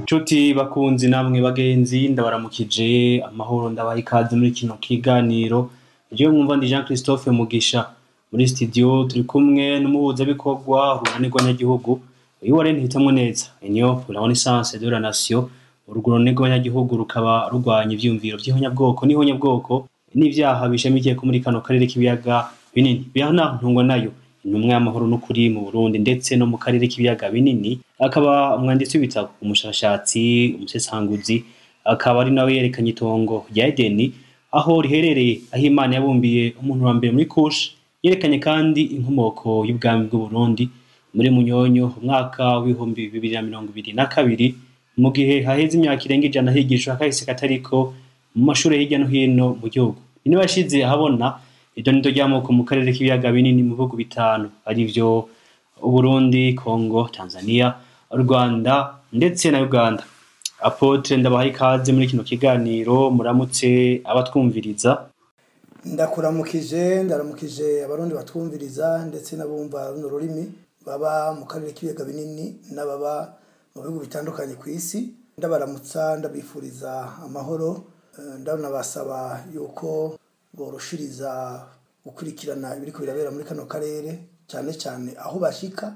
Nshuti bakunzi namwe bagenzi ndabaramukije amahoro ndabaha ikaze muri kino kiganiro. Jewe mwumva ndi Jean Christophe Mugisha muri studio turi kumwe n'umuhuzabikorwa urunani rw'abanyagihugu uyu Warren Hitamwo Neza Union pour la Renaissance de la Nation. Urwo runani rw'abanyagihugu rukaba rurwanya ivyumviro vy'ihonyabwoko n'ihonyabwoko n'ivyaha bishamikiye ko muri kano karere k'ibiyaga binini. Bihana ntungwa nayo intumwa y'amahoro n'ukuri mu Burundi ndetse no mu karere k'ibiyaga binini, akaba umwanditsi w'ibitabo, umushakashatsi, umusesanguzi, akaba ari nawe yerekanye itongo rya Edeni aho riherereye, aho Imana yabumbiye umuntu wa mbere muri Kushi. Yerekanye kandi inkomoko y'ubwami bw'u Burundi muri Munyonyo umwaka w'ibihumbi 2022 mu gihe haheze imyaka irenga 100 higishwa kahise katariko mu mashuri hirya no hino mu gihugu. Ni bashize ahabona idonido ry'amoko mu karere k'ibiyaga binini mu bihugu bitanu arivyo Burundi, Congo, Tanzania, Rwanda ndetse na Uganda. Apotre ndabaha ikaze muri kino kiganiro, muramutse abatwumviriza. Ndaramukije abarundi batwumviriza ndetse n'abumva runo rurimi baba mu karere k'ibiyaga binini n'ababa mu bihugu bitandukanye ku isi. Ndabaramutsa ndabifuriza amahoro, ndanabasaba yuko boroshiriza gukurikirana ibiriko birabera muri kano karere, cyane cyane aho bashika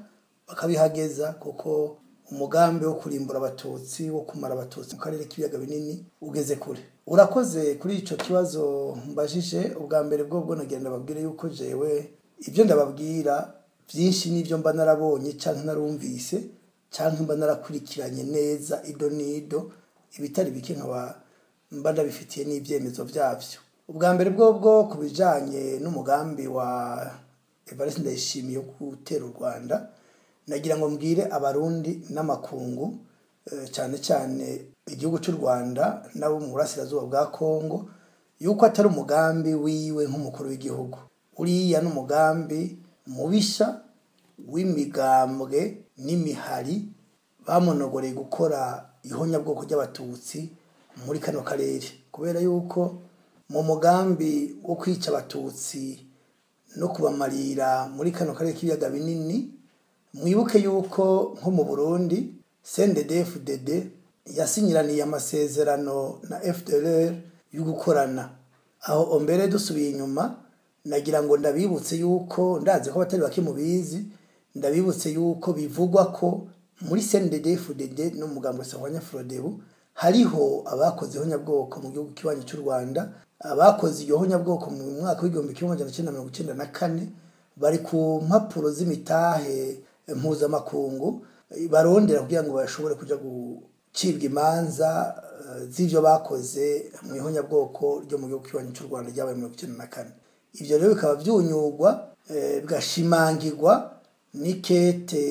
bakabihageza, kuko umugambi wo kurimbura abatutsi, wo kumara abatutsi mu karere k'ibiyaga binini ugeze kure. Urakoze kuri ico kibazo mbajije. Ubwa mbere bwo nagenda babwire yuko jewe ivyo ndababwira byinshi n'ivyo mba narabonye canke narumvise canke mba narakurikiranye neza ido nido, ibitari bike nkaba mba ndabifitiye n'ivyemezo vyavyo. Ubwa mbere bwo kubijanye n'umugambi wa Evariste Ndayishimiye yo gutera u Rwanda, nagira ngo mbwire abarundi n'amakungu, cyane cyane igihugu cy'u Rwanda nabo mu burasirazuba bwa Kongo, yuko atari umugambi wiwe nk'umukuru w'igihugu. Uriya n'umugambi mubisha w'imigambwe n'imihari bamonogoreye gukora ihonyabwoko ry'abatutsi muri kano karere, kubera yuko mu mugambi wo kwica abatutsi no kubamarira muri kano karere k'ibiyaga binini, mwibuke yuko nko mu Burundi CNDD-FDD yasinyiraniye amasezerano na FDLR yo gukorana. Aho mbere dusubiye inyuma, nagira ngo ndabibutse yuko, ndazi ko batari bake mubizi, ndabibutse yuko bivugwa ko muri CNDD-FDD no mugambo Sahwanya Frodebu hariho abakoze ihonyabwoko mu gihugu kibanyi cy'u Rwanda. Abakoze iyo honyabwoko mu mwaka w'igihumbi 1994 bari ku mpapuro z'imitahe mpuzamakungu barondera kugira ngo bashobore kuja gucibwa imanza z'ivyo bakoze mu ihonyabwoko ryo mu gihugu kibanyi cy'u Rwanda ryabaye mu 1994. Ivyo rero bikaba vyunyugwa bigashimangirwa n'ikete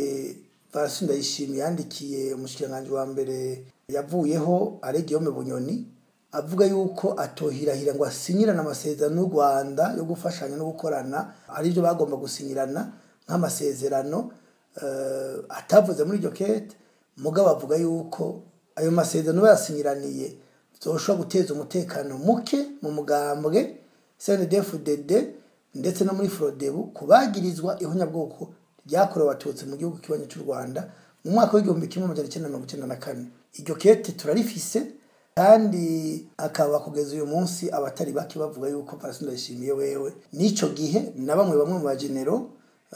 Evariste Ndayishimiye yandikiye umushikiranganji wa mbere yavuyeho ari Guillaume Bunyoni, avuga yuko atohirahira ngo asinyirana amasezerano n'u Rwanda yo gufashanya no gukorana, ari byo bagomba gusinyirana nk'amasezerano. Atavuze muri iryo kete, mugabo avuga yuko ayo masezerano bayasinyiraniye zoshobora guteza umutekano muke mu mugambwe CNDD-FDD ndetse no muri Frodebu kubagirizwa ihonyabwoko ryakorewe abatutsi mu gihugu kibanyi cy'u Rwanda mu mwaka w'igihumbi 1994. Iryo kete turarifise, kandi akaba kugeza uyu munsi abatari bake bavuga yuko Evariste Ndayishimiye wewe n'ico gihe na bamwe mu bagenero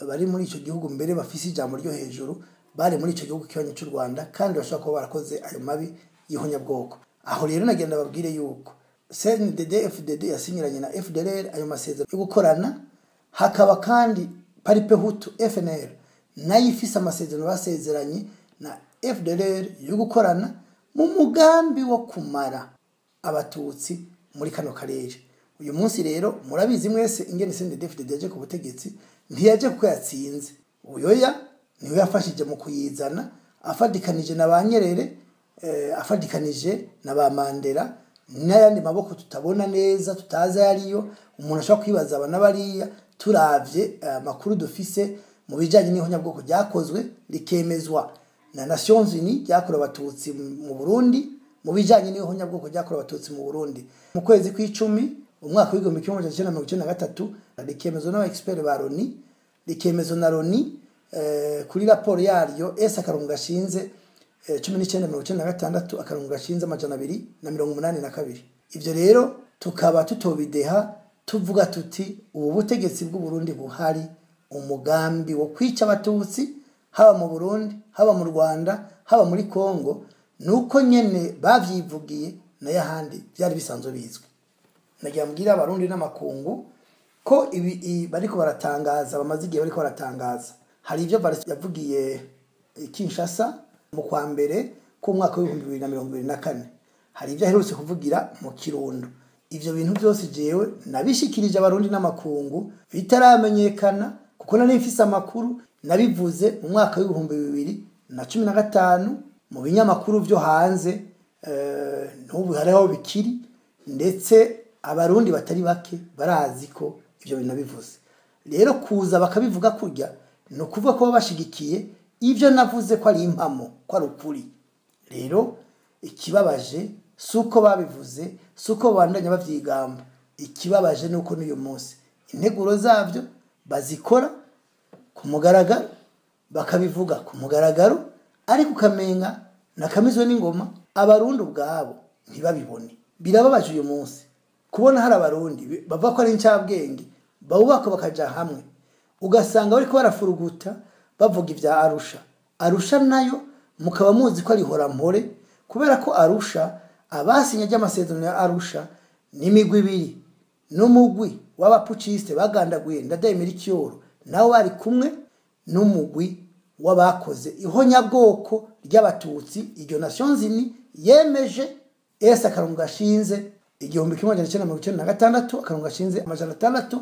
bari muri ico gihugu mbere bafise ijambo ryo hejuru bari muri ico gihugu kibanyi cy'u Rwanda, kandi bashobora kuba barakoze ayo mabi y'ihonyabwoko. Aho rero nagenda babwire yuko CNDD-FDD yasinyiranye na FDLR ayo masezerano yo gukorana, hakaba kandi Paripe Hutu FNL nayo ifise amasezerano basezeranye na FDLR yo gukorana mu mugambi wo kumara abatutsi muri kano karere. Uyu munsi rero murabizi mwese ingene CNDD-FDD yaje ku butegetsi, ntiyaje kuko yatsinze. Uyoya niwe yafashije mu kuyizana, afadikanije na Banyerere, afadikanije na ba Mandela n'ayandi maboko tutabona neza, tutazi yariyo. Umuntu ashobora kwibaza abana bariya turavye makuru dufise mu bijanye n'ihonyabwoko ryakozwe rikemezwa na Nations Unies ryakorewe abatutsi mu Burundi, mu bijanye n'ihonyabwoko ryakorewe abatutsi mu Burundi mu kwezi kw'icumi umwaka w'igihumbi 1993, rikemezwa n'aba expert ba Loni, rikemezwa na Loni kuri raporo yaryo esa karungu gashinze 1996 akarongo gashinze amajana 282. Ivyo rero tukaba tutobideha tuvuga tuti ubu butegetsi bw'u Burundi buhari umugambi wo kwica abatutsi haba mu Burundi haba mu Rwanda haba muri Kongo nuko nyene bavyivugiye na yahandi byari bisanzwe bizwe. Nagira mbwira abarundi n'amakungu ko ibi bariko baratangaza bamaze igihe bariko baratangaza. Hari ivyo yavugiye Kinshasa mu kwa mbere ku mwaka wa 2024. Hari ivyo aherutse kuvugira mu Kirundo. Ivyo bintu byose jewe nabishikirije abarundi n'amakungu bitaramenyekana kuko nari mfise amakuru nabivuze mu mwaka wa 2015 mu binyamakuru byo hanze n'ubu hariho bikiri ndetse abarundi batari bake barazi ko ivyo bintu nabivuze. Rero kuza bakabivuga kurya no kuvuga ko bashigikiye ivyo navuze ko ari impamo ko ari ukuri. Rero ikibabaje suko babivuze suko bandanya bavyigamba. Ikibabaje nuko n'uyu munsi integuro zavyo bazikora ku mugaragaro bakabivuga ku mugaragaro ariko ukamenga nakamizwe n'ingoma abarundi ubwabo ntibabibone. Birababaje uyu munsi kubona hari abarundi bava ko ari incabwenge bawubaka bakaja hamwe ugasanga bariko barafuruguta bavuga ivya Arusha nayo mukaba muzi ko ari horampore kubera ko Arusha abasinya ry'amasezerano ya Arusha n'imigwi ibiri n'umugwi w'abapuciste bagandaguye Ndadaye Melchior nawo bari kumwe n'umugwi w'abakoze ihonyabwoko ry'abatutsi iryo Nations Unies yemeje akarongo gashinze 1996 akarongo gashinze 682.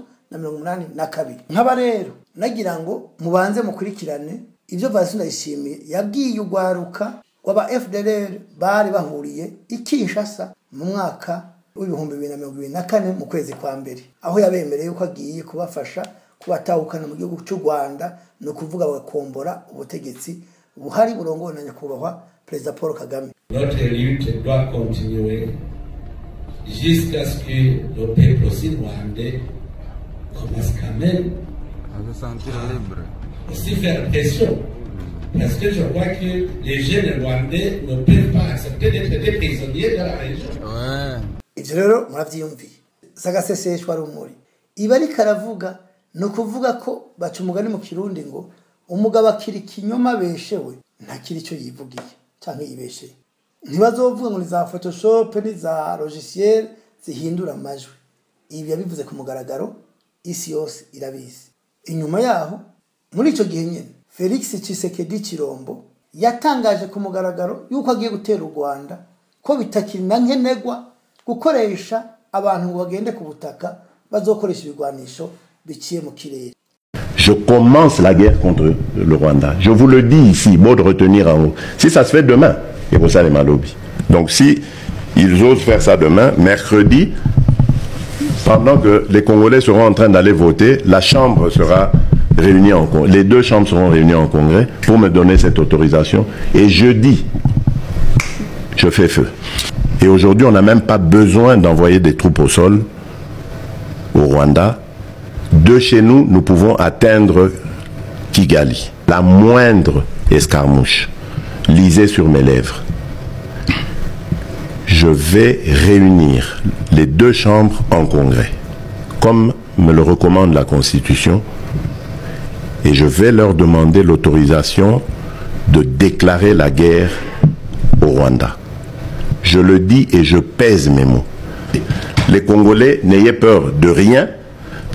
Nkaba rero nagira ngo mubanze mukurikirane ivyo Valentin Ndayishimiye yabwiye ugwaruka waba FDLR bari bahuriye Kinshasa mu mwaka wa 2024 mu kwezi kwa mbere aho yabemereye uko agiye kubafasha kubatahukana mu gihugu cy'u Rwanda no kuvuga bagakombora ubutegetsi buhari burongowe na nyakubahwa Perezida Paul Kagame. Notre lutte doit continuer jusqu'à ce que le peuple aussi rwandais commence quand même à se sentir libre. Aussi faire pression. Parce que je crois que les jeunes rwandais ne peuvent pas accepter d'être des prisonniers de la région. Ouais. Ivyo rero muravyiyumviye. Sagaseseshwa rumuri. Iba ari karavuga no kuvuga ko baca umugani mu Kirundi ngo umugabo akiri kinyoma beshewe ntakiri ico yivugiye canke yibesheye. Ntibazovuga ngo ni za Photoshop ni za logiciel zihindura amajwi. Ibi yabivuze ku mugaragaro isi yose irabizi. Inyuma yaho muri ico gihe nyene Felix Tshisekedi Chilombo yatangaje ku mugaragaro yuko agiye gutera u Rwanda ko bitakiri na nkenegwa gukoresha abantu ngo bagende ku butaka bazokoresha ibigwanisho biciye mu kirere. Je commence la guerre contre le Rwanda. Je vous le dis ici, mot de retenir en haut. Si ça se fait demain, et pour ça les malobis. Donc si ils osent faire ça demain, mercredi, pendant que les Congolais seront en train d'aller voter, la Chambre sera réunie en congrès. Les deux chambres seront réunies en congrès pour me donner cette autorisation. Et jeudi, je fais feu. Et aujourd'hui, on n'a même pas besoin d'envoyer des troupes au sol au Rwanda. De chez nous, nous pouvons atteindre Kigali. La moindre escarmouche. Lisez sur mes lèvres. Je vais réunir les deux chambres en congrès, comme me le recommande la Constitution, et je vais leur demander l'autorisation de déclarer la guerre au Rwanda. Je le dis et je pèse mes mots. Les Congolais, n'ayez peur de rien.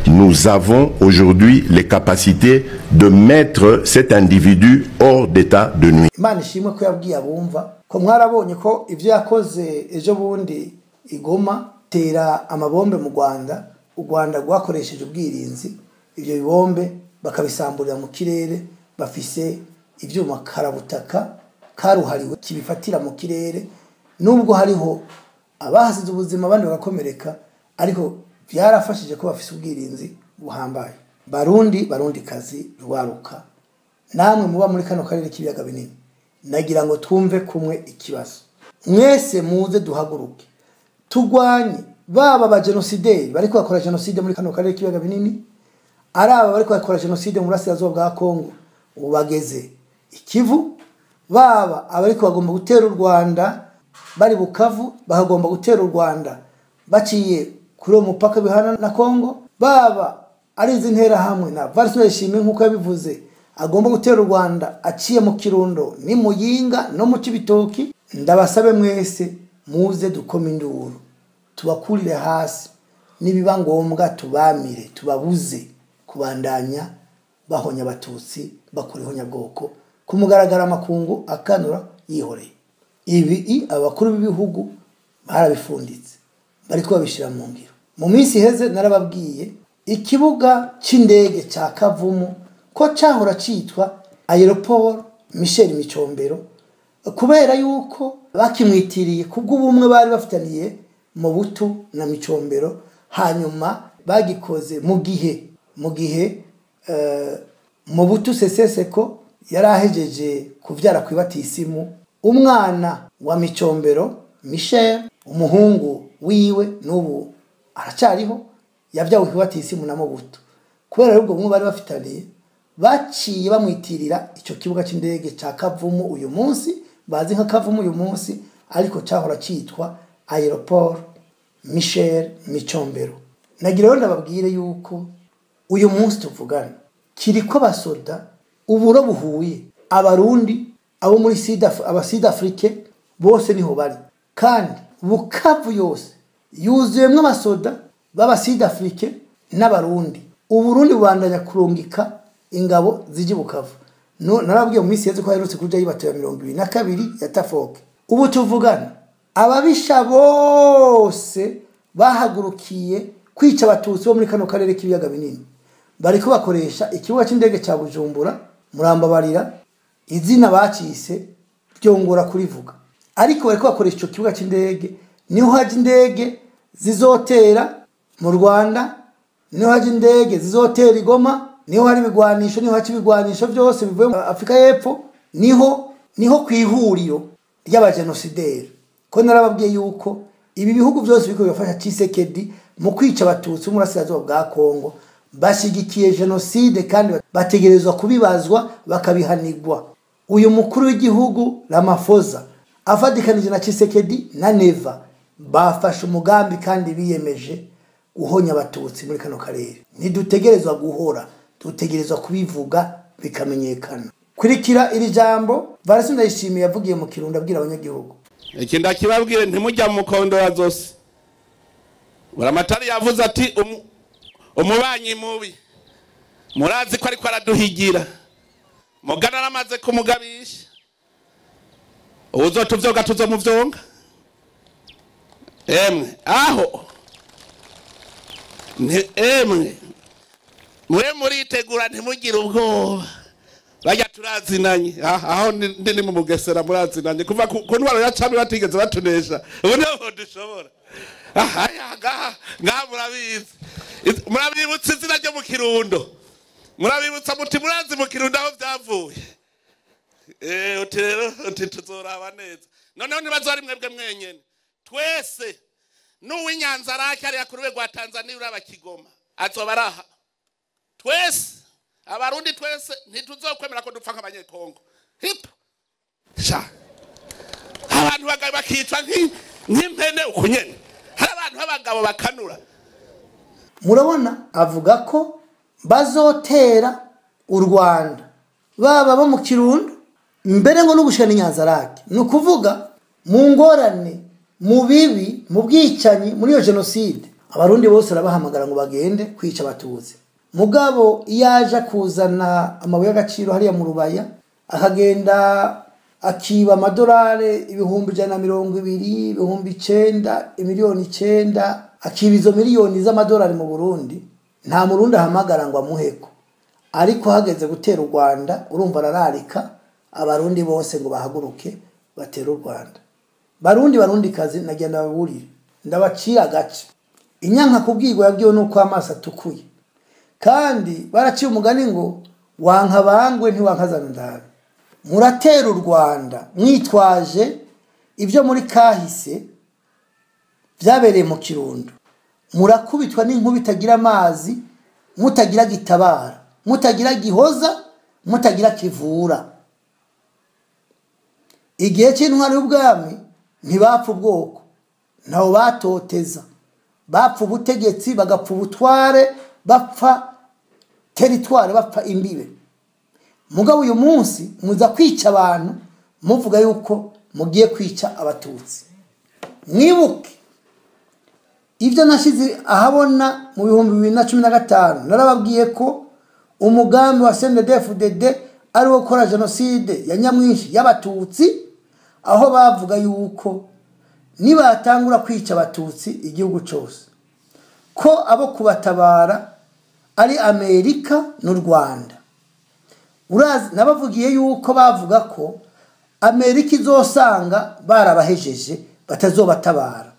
Nous avons aujourd'hui les capacités de mettre cet individu hors d'état de nuit. Imana ishimwe ko yabwiye abumva ko mwarabonye ko ivyo yakoze ejo bundi igoma tera amabombe mu Rwanda u Rwanda rwakoresheje ubwirinzi ivyo bibombe bakabisamburira mu kirere bafise ivyuma karabutaka karuhariwe kibifatira mu kirere nubwo hariho abahasize ubuzima abandi bagakomereka ariko byarafashije ko bafise ubwirinzi buhambaye. Barundi kazi rwaruka namwe muba muri kano karere k'ibiyaga binini nagira ngo twumve kumwe ikibazo mwese muze duhaguruke tugwanye baba ba genocide bariko bakora genocide muri kano karere k'ibiyaga binini araba bariko bakora genocide mu burasirazuba bwa Kongo ubageze Ikivu baba abariko bagomba gutera u Rwanda bari Bukavu bahagomba gutera u Rwanda baciye kuri umupaka bihana na Kongo, baba ari izi ntera hamwe na Varsovie Shime nkuko yabivuze agomba gutera u Rwanda aciye mu Kirundo ni Muyinga no mu Cibitoki. Ndabasabe mwese muze dukoma induru tubakurire hasi, nibiba ngombwa tubamire tubabuze kubandanya bahonya abatutsi bakurihonya bwoko kumugaragara amakungu akanura yihoreye. Ibi abakuru b'ibihugu barabifunditse bariko babishira mu ngiro. Mu minsi heze narababwiye ikibuga c'indege ca Kavumu ko cahora citwa Aeroport Michel Micombero kubera yuko bakimwitiriye kubw'ubumwe bari bafitaniye mu Butu na Micombero, hanyuma bagikoze mu gihe mu Butu Seseseko yarahejeje kuvyara kwibatisimu umwana wa Micombero Michel, umuhungu wiwe n'ubu aracariho yavyawe kwibatisimu na Mobutu. Kubera ubwo bumwe bari bafitaniye baciye bamwitirira ico kibuga c'indege ca Kavumu uyu munsi bazi nka Kavumu uyu munsi, ariko cahora citwa Aeroport Michel Micombero. Nagira rero ndababwire yuko uyu munsi tuvugana kiriko basoda uburo buhuye abarundi abo muri Sud Afrique bose niho bari, kandi Bukavu yose yuzuyemwe abasoda baba Sud Afrique n'abarundi. Uburundi bubandanya kurungika ingabo zije Bukavu. Narabwiye mu minsi yeze ko aherutse kuja yibatoya 22 ya Tafoke. Ubu tuvugana ababisha bose bahagurukiye kwica abatutsi bo muri kano karere k'ibiyaga binini bariko bakoresha ikibuga c'indege ca Bujumbura. Murambabarira izina bacise byongora kurivuga, ariko bariko bakoresha ico kibuga c'indege niho haje indege zizotera mu Rwanda, niho haje indege zizotera Igoma, niho hari bigwanisho, niho haci bigwanisho byose bivuye mu Afrika y'Epfo, niho kwihuriro y'abagenosideri. Ko narababwiye yuko ibi bihugu byose biko bifasha Tshisekedi mu kwica abatutsi mu burasirazuba bwa Kongo bashigikiye genocide kandi bategerezwa kubibazwa bakabihanirwa. Uyu mukuru w'igihugu Ramaphosa afadikanije na Tshisekedi na Neva bafashe umugambi kandi biyemeje guhonya abatutsi muri kano karere. Ntidutegerezwa guhora, dutegerezwa kubivuga bikamenyekana. Kurikira iri jambo Valentin Ndayishimiye yavugiye mu Kirundo abwira abanyagihugu. Ikinda kibabwire ntimujya mu kondora zose. Buramatari yavuze ati umubanyi mubi murazi ko ariko araduhigira mugana ramaze kumugabisha uzotuvyoga tuzomuvyonga aho emwe mwe muritegura ntimugire ubwoba bajya turazinanye aho ndi mu Bugesera murazinanye kuva ku ntwaro ya cami batigeze batunesha ubu niho dushobora ngaha murabibutsa izina ryo mu Kirundo, murabibutsa muti murazi mu Kirundo aho byavuye. Uti rero tuzoraba neza noneho nibazo ari mwebwe mwenyene twese n'uw'Inyanza rake ari ku rwego rwa Tanzania uraba Kigoma azoba araha twese abarundi twese ntituzokwemera ko dupfa nk'abanyekongo hip sha abantu bagaye bakicwa nk'impene ukunyene hari abantu b'abagabo bakanura. Murabona avuga ko bazotera u Rwanda baba bo mu Kirundo mbere ngo n'ubushana Inyanza rake, nukuvuga mu ngorane mu bibi mu bwicanyi muri yo genocide abarundi bose arabahamagara ngo bagende kwica abatutsi. Mugabo iyaje kuzana amabuye y'agaciro hariya mu Rubaya akagenda akiba amadolari 120, 900, miliyoni 9, akiba izo miliyoni z'amadolari mu Burundi, nta murundi ahamagara ngo amuheko. Ariko hageze gutera u Rwanda urumva arararika abarundi bose ngo bahaguruke batera u Rwanda. Barundi kazi nagenda baburire ndabacira gace inyanka kubwirwa yabwiwe nuko amaso atukuye, kandi baraciye umugani ngo wanka bangwe ntiwankazana ndabe. Muratera u Rwanda mwitwaje ibyo muri kahise byabereye mu Kirundo, murakubitwa n'inkuba itagira amazi, mutagira gitabara, mutagira gihoza, mutagira kivura. igihe cy'intwari y'ubwami ntibapfa ubwoko ntaho batoteza bapfa ubutegetsi bagapfa ubutware bapfa teritware bapfa imbibe mugabo uyu munsi muza kwica abantu muvuga yuko mugiye kwica abatutsi mwibuke ibyo nashize ahabona mu 2015 narababwiye ko umugambi wa CNDD-FDD ari wo gukora genocide ya nyamwinshi y'abatutsi aho bavuga yuko nibatangura kwica abatutsi igihugu cyose ko abo kubatabara ari Amerika n'u Rwanda urazi nabavugiye yuko bavuga ko Amerika izosanga barabahejeje batazobatabara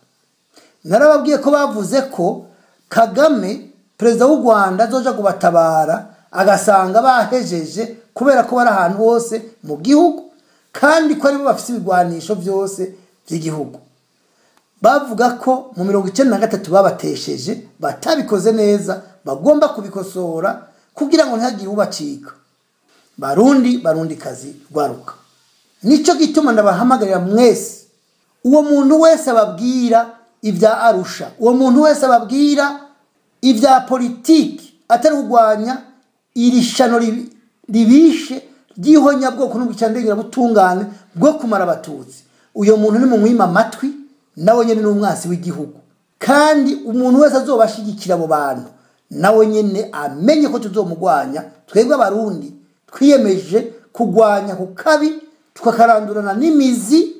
narababwiye ko bavuze ko Kagame perezida w'u Rwanda azoja kubatabara agasanga bahejeje kubera ko bari ahantu hose mu gihugu kandi ko aribo bafite ibigwanisho byose by'igihugu bavuga ko mu 1993 babatesheje batabikoze neza bagomba kubikosora kugira ngo ntihagire ubacika barundi kazi rwaruka nico gituma ndabahamagarira mwese uwo muntu wese ababwira ibya Arusha uwo muntu wese ababwira ibya politiki atari kugwanya iri shano ribishe gihonya bwoko n'ubicandegera butungane bwo kumara abatutsi uyo muntu ni mu mwima amatwi nawe nyene n'umwasi w'igihugu kandi umuntu wese azobashigikira abo bantu nawe nyene amenye ko tuzomugwanya twebwe abarundi twiyemeje kugwanya ku kabi tukakarandurana n'imizi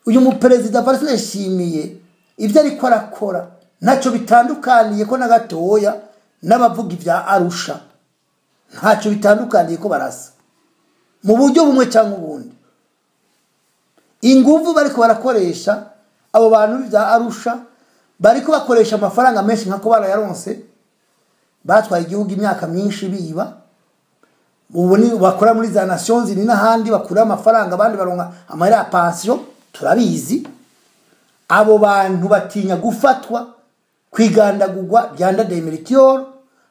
uyu muperezida Valentin Ndayishimiye ibyo ariko arakora ntacyo bitandukaniye ko na gatoya n'abavuga ibya Arusha ntacyo bitandukaniye ko barasa mu buryo bumwe cyangwa ubundi inguvu bariko barakoresha abo bantu bya Arusha bariko bakoresha amafaranga menshi nkako barayaronse batwaye igihugu imyaka myinshi biba ubu ni bakora muri za Nations Unies n'ahandi bakura amafaranga abandi baronka amahera ya pension turabizi abo bantu batinya gufatwa kwigandagurwa byanda demeritior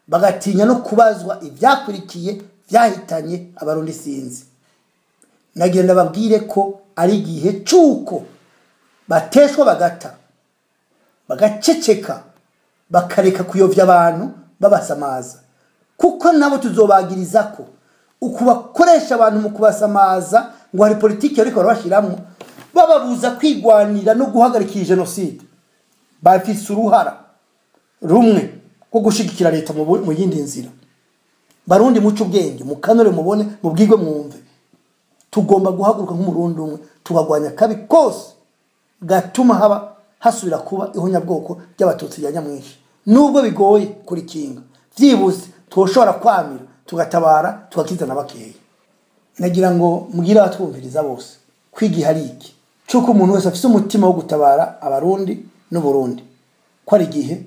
bagatinya no kubazwa ibyakurikiye byahitanye abarundi sinzi nagenda babwire ko ari igihe cyuko bateshwa bagaceceka bakareka kuyovya abantu babasamaza kuko nabo tuzobagiriza ko ukubakoresha abantu mu kubasamaza ngo hari politiki ariko barashiramo bababuza kwigwanira no guhagarika genocide bafise uruhara rumwe ko gushigikira leta mu yindi nzira barundi muco ubwenge mukanore mubone mubwirwe mwumve tugomba guhaguruka nk'umurundi umwe tugagwanya kabi kose gatuma hasubira kuba ihonyabwoko ry'abatutsi ya nyamwinshi nubwo bigoye kuri kinga vyibuze twoshora kwamira tugatabara tugakizana bakeya nagira ngo mugira abatwumviriza bose kwigi hari iki cyuko umuntu wese afite umutima wo gutabara abarundi n'u Burundi ko ari gihe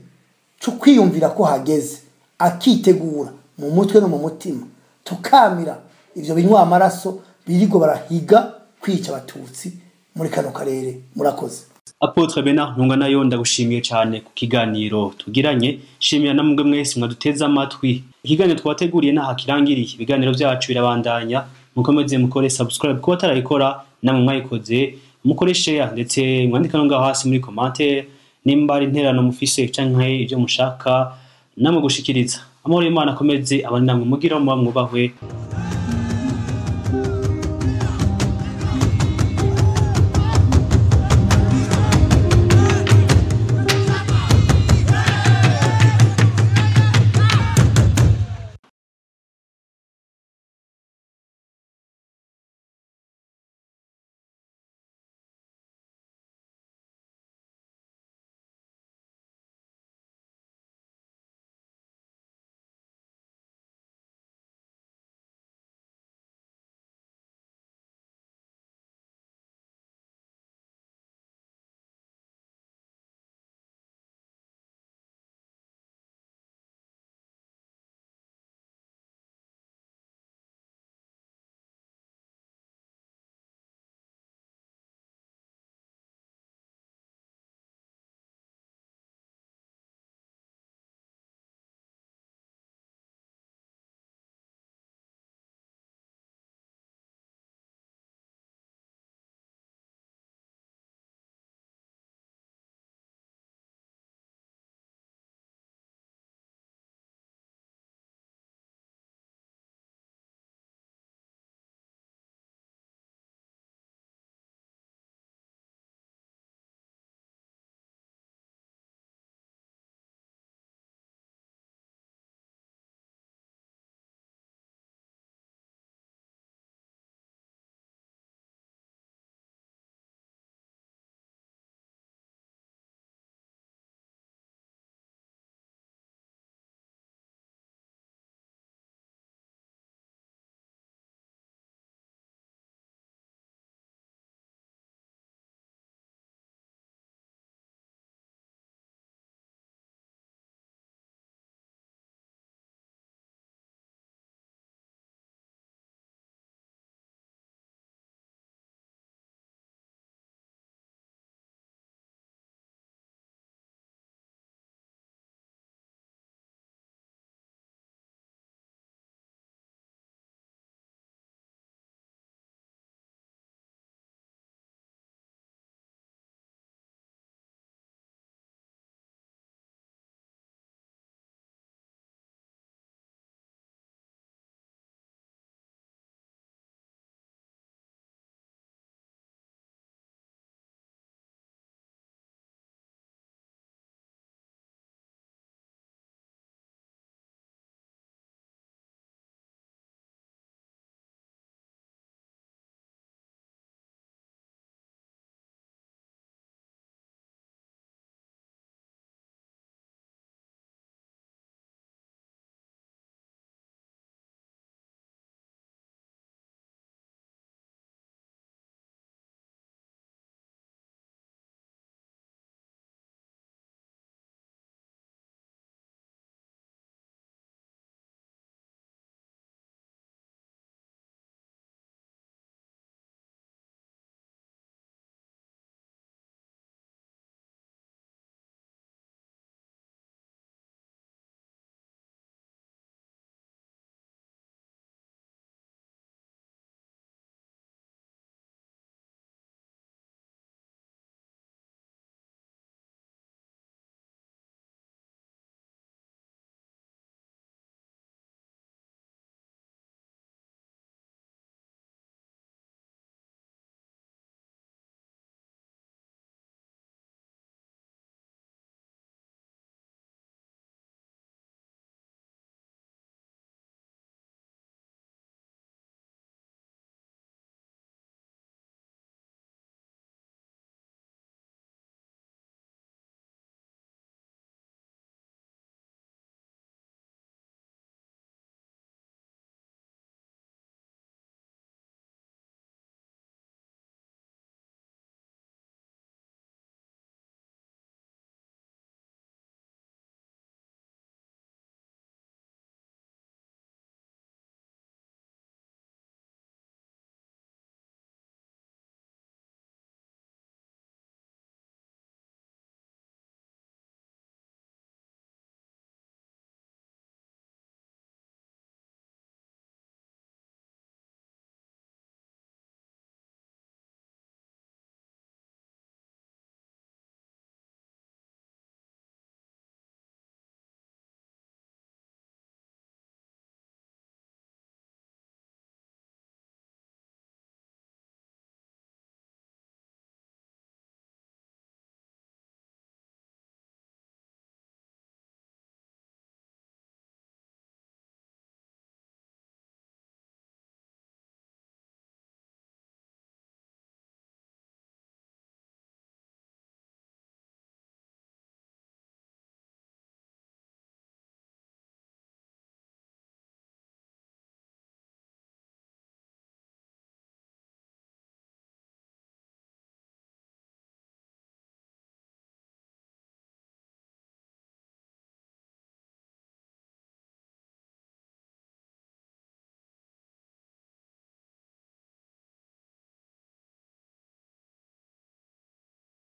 cyo kwiyumvira ko hageze akitegura mu mutwe no mu mutima tukamira ivyo binywa amaraso birigo barahiga kwica abatutsi muri kano karere murakoze. Apotre Bernard Ntunganayo ndagushimiye cyane ku kiganiro tugiranye shimira namwe mwese mwaduteza amatwi ikiganiro twateguriye naha kirangiriye ibiganiro byacu birabandanya mukomeze mukore subscribe ko batarayikora namwe mwayikoze mukore share ndetse mwandika no ngaho hasi muri commentaire nimba ari interano mufise canke ibyo mushaka namwe gushikiriza amahoro y'Imana akomeze abandi namwe mugira mu mwubahwe.